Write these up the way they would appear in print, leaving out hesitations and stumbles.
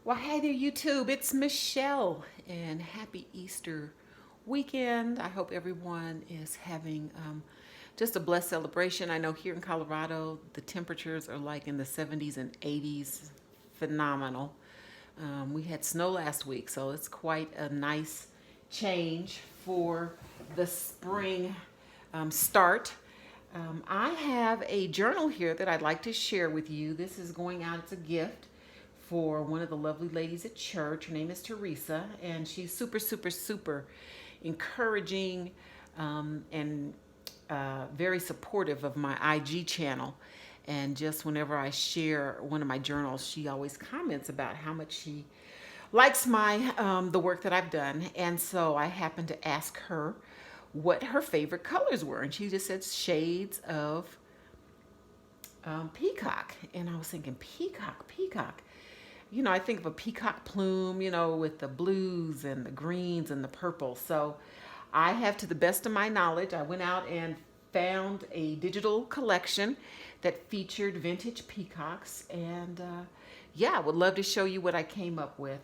Well, hey there, YouTube. It's Michelle, and happy Easter weekend. I hope everyone is having just a blessed celebration. I know here in Colorado, the temperatures are like in the 70s and 80s. Phenomenal. We had snow last week, so it's quite a nice change for the spring start. I have a journal here that I'd like to share with you. This is going out as a gift for one of the lovely ladies at church. Her name is Theresa, and she's super, super, super encouraging and very supportive of my IG channel. And just whenever I share one of my journals, she always comments about how much she likes my the work that I've done. And so I happened to ask her what her favorite colors were, and she just said shades of peacock. And I was thinking, peacock, peacock. You know, I think of a peacock plume, you know, with the blues and the greens and the purple. So I have, to the best of my knowledge, I went out and found a digital collection that featured vintage peacocks. And yeah, I would love to show you what I came up with.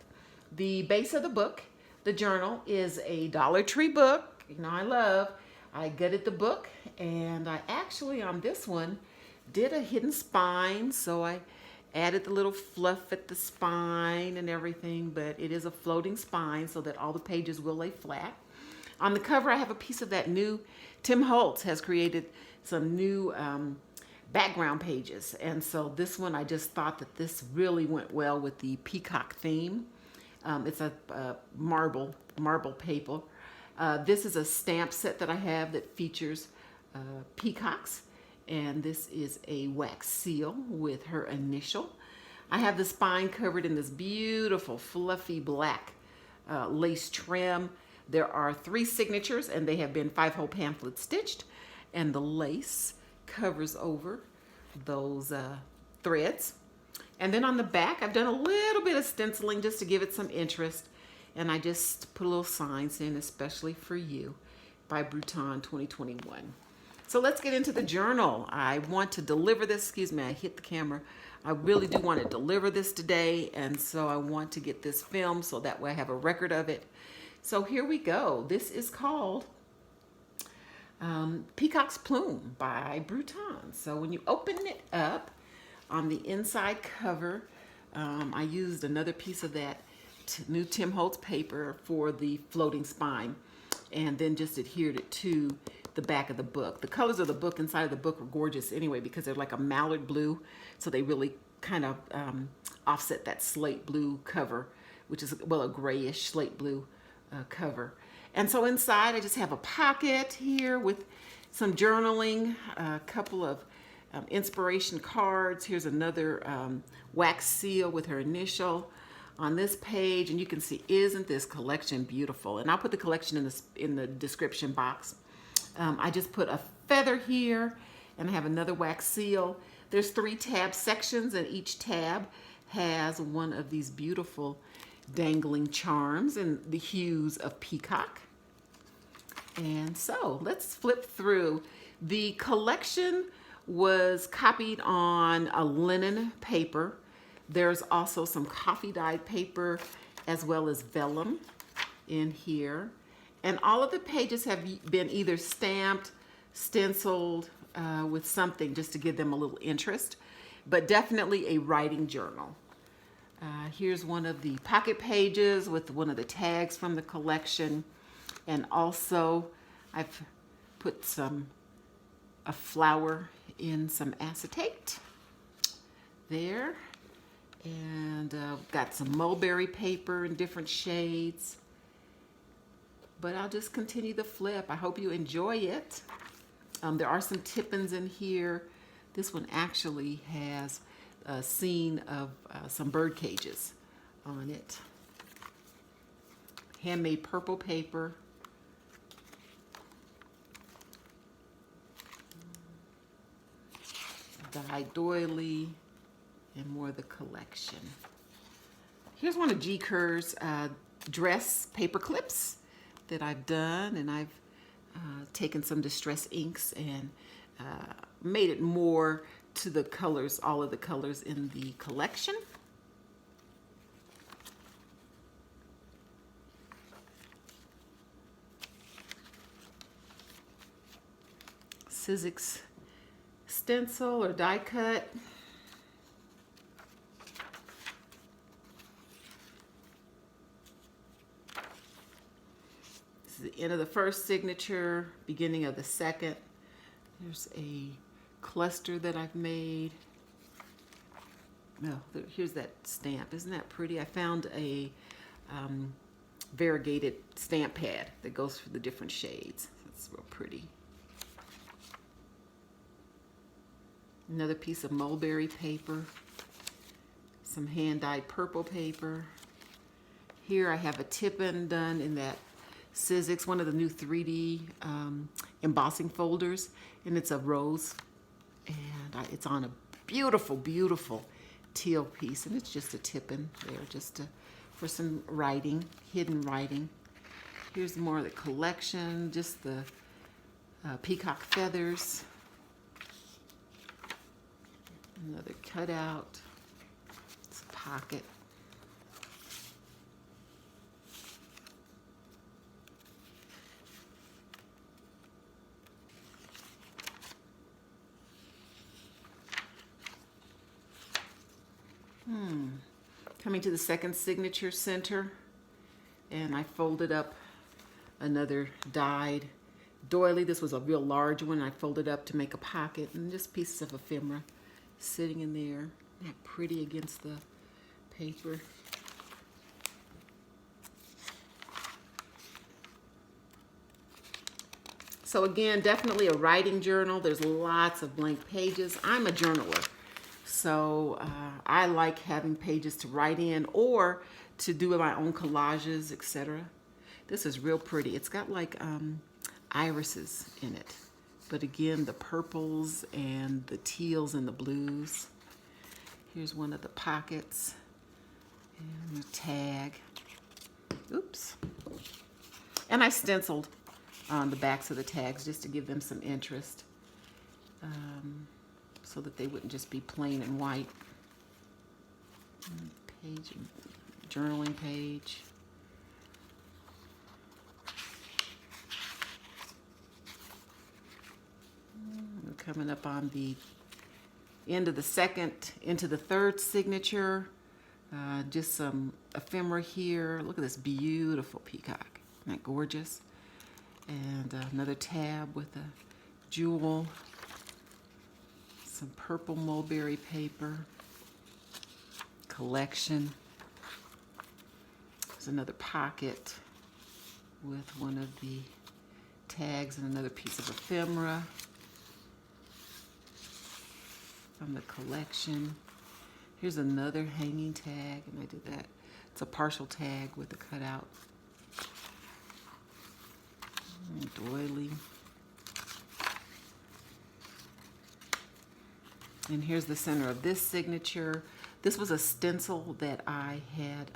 The base of the book, the journal, is a Dollar Tree book. You know, I gutted the book, and I actually, on this one, did a hidden spine. So I added the little fluff at the spine and everything, but it is a floating spine so that all the pages will lay flat. On the cover, I have a piece of that new, Tim Holtz has created some new background pages. And so this one, I just thought that this really went well with the peacock theme. It's a marble paper. This is a stamp set that I have that features peacocks. And this is a wax seal with her initial. I have the spine covered in this beautiful fluffy black lace trim. There are 3 signatures, and they have been 5-hole pamphlet stitched, and the lace covers over those threads. And then on the back, I've done a little bit of stenciling just to give it some interest, and I just put little signs in, especially for you, byBruton 2021. So let's get into the journal. I want to deliver this. Excuse me, I hit the camera. I really do want to deliver this today, and so I want to get this filmed so that way I have a record of it. So here we go. This is called Peacock's Plume by byBruton. So when you open it up, on the inside cover, I used another piece of that new Tim Holtz paper for the floating spine, and then just adhered it to the back of the book. The colors of the book inside of the book are gorgeous anyway, because they're like a mallard blue, so they really kind of offset that slate blue cover, which is, well, a grayish slate blue cover. And so inside I just have a pocket here with some journaling, a couple of inspiration cards. Here's another wax seal with her initial on this page, and you can see, isn't this collection beautiful? And I'll put the collection in the description box. I just put a feather here, and I have another wax seal. There's 3 tab sections, and each tab has one of these beautiful dangling charms in the hues of peacock. And so let's flip through. The collection was copied on a linen paper. There's also some coffee dyed paper as well as vellum in here. And all of the pages have been either stamped, stenciled with something just to give them a little interest, but definitely a writing journal. Here's one of the pocket pages with one of the tags from the collection. And also I've put a flower in some acetate there. And got some mulberry paper in different shades. But I'll just continue the flip. I hope you enjoy it. There are some tip-ins in here. This one actually has a scene of some bird cages on it. Handmade purple paper. Dyed doily, and more of the collection. Here's one of G. Kerr's dress paper clips that I've done, and I've taken some distress inks and made it more to the colors, all of the colors in the collection. Sizzix stencil or die cut. This is the end of the first signature, beginning of the second. There's a cluster that I've made. No, here's that stamp. Isn't that pretty? I found a variegated stamp pad that goes for the different shades. That's real pretty. Another piece of mulberry paper. Some hand-dyed purple paper. Here I have a tip-in done in that Sizzix, one of the new 3D embossing folders, and it's a rose, and it's on a beautiful, beautiful teal piece, and it's just a tip-in there, just for some writing, hidden writing. Here's more of the collection, just the peacock feathers. Another cutout. It's a pocket. Coming to the second signature center, and I folded up another dyed doily. This was a real large one. I folded up to make a pocket, and just pieces of ephemera sitting in there. Isn't that pretty against the paper? So again, definitely a writing journal. There's lots of blank pages. I'm a journaler. So I like having pages to write in or to do my own collages, etc. This is real pretty. It's got like irises in it. But again, the purples and the teals and the blues. Here's one of the pockets. And a tag. Oops. And I stenciled on the backs of the tags just to give them some interest. So that they wouldn't just be plain and white. Page, journaling page. We're coming up on the end of the second, into the third signature. Just some ephemera here. Look at this beautiful peacock. Isn't that gorgeous? And another tab with a jewel. Some purple mulberry paper. Collection. There's another pocket with one of the tags and another piece of ephemera from the collection. Here's another hanging tag, and I did that. It's a partial tag with a cutout. Doily. And here's the center of this signature. This was a stencil that I had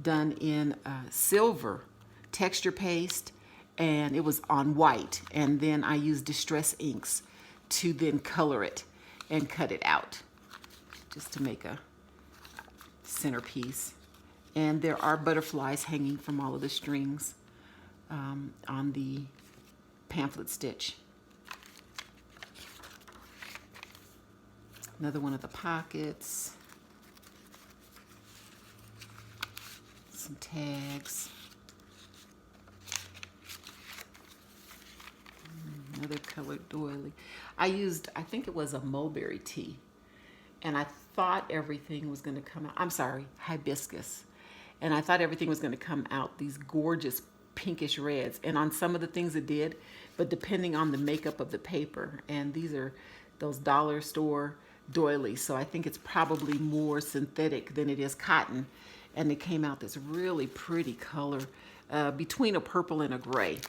done in silver texture paste, and it was on white. And then I used distress inks to then color it and cut it out just to make a centerpiece. And there are butterflies hanging from all of the strings on the pamphlet stitch. Another one of the pockets. Some tags. Another colored doily. I think it was a mulberry tea. And I thought everything was going to come out. I'm sorry, hibiscus. And I thought everything was going to come out these gorgeous pinkish reds. And on some of the things it did, but depending on the makeup of the paper. And these are those dollar store doilies, so I think it's probably more synthetic than it is cotton, and it came out this really pretty color between a purple and a gray.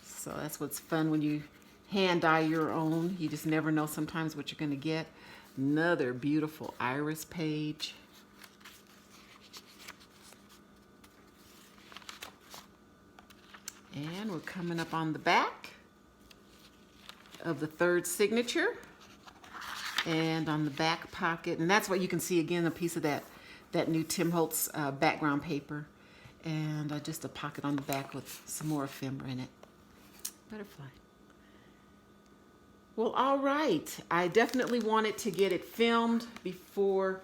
So that's what's fun when you hand dye your own. You just never know sometimes what you're going to get. Another beautiful iris page. And we're coming up on the back of the third signature. And on the back pocket, and that's what you can see again, a piece of that new Tim Holtz background paper, and just a pocket on the back with some more ephemera in it. Butterfly. Well, all right. I definitely wanted to get it filmed before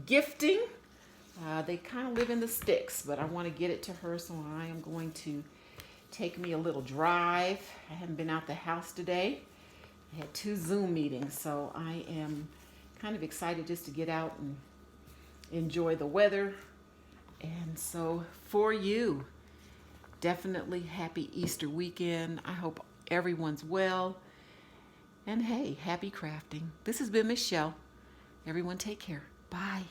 gifting. They kind of live in the sticks, but I want to get it to her, so I am going to take me a little drive. I haven't been out the house today. I had 2 Zoom meetings, so I am kind of excited just to get out and enjoy the weather. And so for you, definitely happy Easter weekend. I hope everyone's well. And hey, happy crafting. This has been Michelle. Everyone take care. Bye.